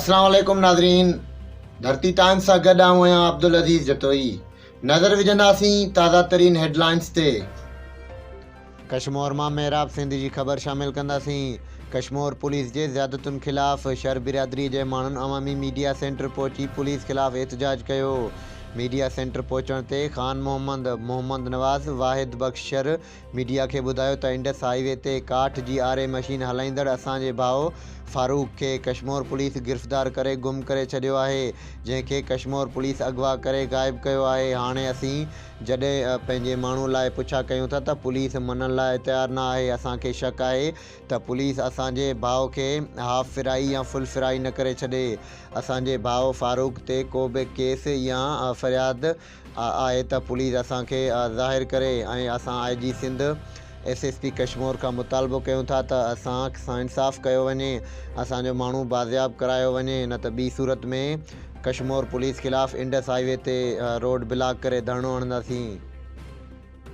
अस्सलाम वालेकुम नाज़रीन। धरती टाइम्स सां गॾु आहियां अब्दुल अज़ीज़ जतोई। नज़र विझंदासीं ताज़ा तरीन हेडलाइंस ते। कश्मीर मां मेहराब सिंध जी ख़बर शामिल कंदासीं। कश्मीर पुलिस जे ज़्यादतुनि ख़िलाफ़ शर बिरादरी जे माण्हुनि अवामी मीडिया सेंटर पहुची पुलिस ख़िलाफ़ एहतजाज कयो। मीडिया सेंटर पहुचण ते ख़ान मोहम्मद नवाज़ वाहिद बख़्श शर मीडिया खे ॿुधायो त इंडस हाईवे ते काठ जी आरे मशीन हलाईंदड़ असांजे भाउ फारूक खे कश्मीर पुलिस गिरफ़्तार करे गुम करे छॾियो आहे, जंहिंखे कश्मीर पुलिस अगवा करे गाइब कयो आहे। हाणे असीं जॾहिं पंहिंजे माण्हू लाइ पुछा कयूं था त पुलिस मञण लाइ तयारु न आहे। असांखे शक आहे त पुलिस असांजे भाउ खे हाफ फिराई या फुल फिराई न करे छॾे। असांजे भाउ फारूक ते को बि केस या फ़रियाद आहे त पुलिस असांखे ज़ाहिर करे ऐं असां IG सिंध SSP कश्मीर खां मुतालबो कयूं था त असां इंसाफ़ कयो वञे, असांजो माण्हू बाज़ियाब करायो वञे, न त ॿी सूरत में कश्मीर पुलिस ख़िलाफ़ इंडस हाईवे ते रोड ब्लॉक करे धरणो हणंदासीं।